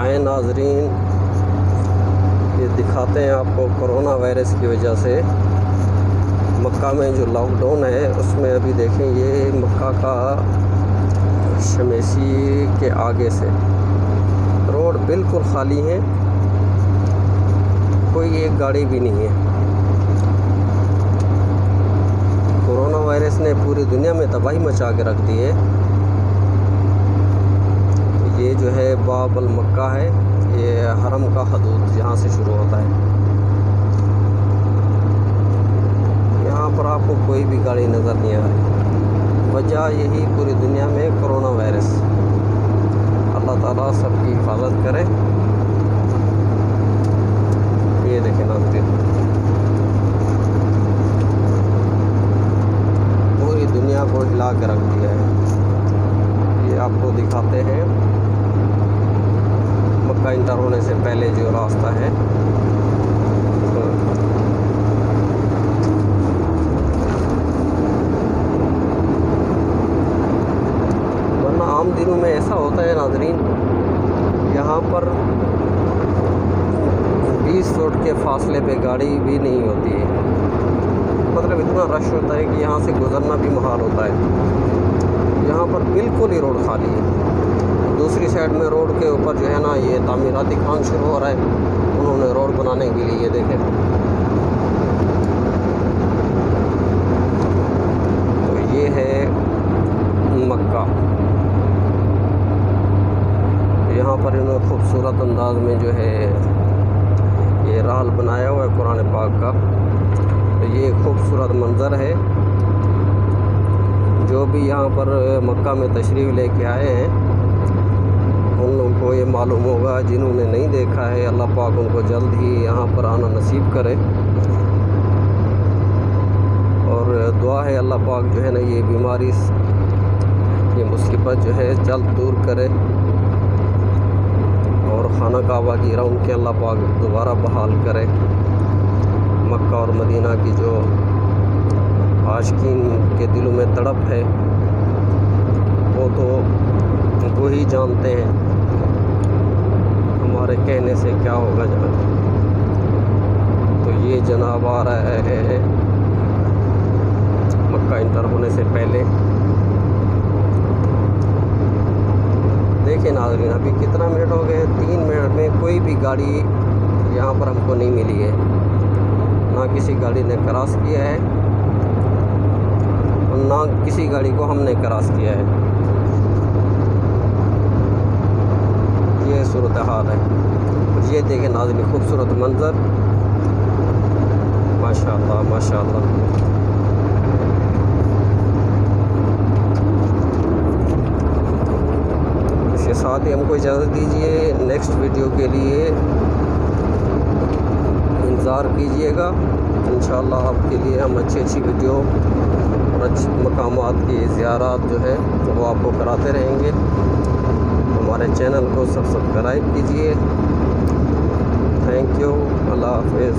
आए नाजरीन, ये दिखाते हैं आपको कोरोना वायरस की वजह से मक्का में जो लॉकडाउन है उसमें अभी देखें ये मक्का का शमेसी के आगे से रोड बिल्कुल खाली है, कोई एक गाड़ी भी नहीं है। कोरोना वायरस ने पूरी दुनिया में तबाही मचा के रख दी है। ये जो है बाब अल मक्का है, ये हरम का हदूद यहाँ से शुरू होता है। यहाँ पर आपको कोई भी गाड़ी नज़र नहीं आ रही। वजह यही पूरी दुनिया में कोरोना वायरस। अल्लाह ताला सबकी हिफाजत करे। ये देखें नाज़रीन, पूरी दुनिया को हिला के रख दिया है। ये आपको दिखाते हैं मक्का इंटर होने से पहले जो रास्ता है। वरना आम दिनों में ऐसा होता है नाज़रीन, यहाँ पर 20 फुट के फासले पे गाड़ी भी नहीं होती है। मतलब इतना रश होता है कि यहाँ से गुज़रना भी मुहाल होता है। यहाँ पर बिल्कुल ही रोड खाली है। दूसरी साइड में रोड के ऊपर जो है ना, ये तामीराती काम शुरू हो रहा है। उन्होंने रोड बनाने के लिए, ये देखें, तो ये है मक्का। यहाँ पर इन्होंने खूबसूरत अंदाज में जो है ये राल बनाया हुआ है कुरान पाक का। तो ये खूबसूरत मंज़र है। जो भी यहाँ पर मक्का में तशरीफ़ लेके आए हैं उन लोगों को ये मालूम होगा। जिन्होंने नहीं देखा है, अल्लाह पाक उनको जल्द ही यहाँ पर आना नसीब करे। और दुआ है अल्लाह पाक जो है ना ये बीमारी, ये मुसीबत जो है जल्द दूर करे और खाना काबा की रौनक के अल्लाह पाक दोबारा बहाल करे। मक्का और मदीना की जो आशिकीन के दिलों में तड़प है वो तो वो ही जानते हैं, हमारे कहने से क्या होगा जनाब। तो ये जनाब आ रहा है मक्का इंटर होने से पहले। देखिए नाज़रीन, अभी कितना मिनट हो गए? 3 मिनट में कोई भी गाड़ी यहाँ पर हमको नहीं मिली है, ना किसी गाड़ी ने क्रॉस किया है और ना किसी गाड़ी को हमने क्रॉस किया है। ये सूरत हाल है। ये देखें नाज़रीन, खूबसूरत मंज़र, माशाअल्लाह माशाअल्लाह। इसके साथ ही हमको इजाज़त दीजिए। नेक्स्ट वीडियो के लिए इंतज़ार कीजिएगा। इंशाअल्लाह आपके लिए हम अच्छी वीडियो और अच्छे मकामात की ज़ियारत जो है तो वो आपको कराते रहेंगे। हमारे चैनल को सब्सक्राइब कीजिए। Thank you. अल्लाह हाफ़िज़।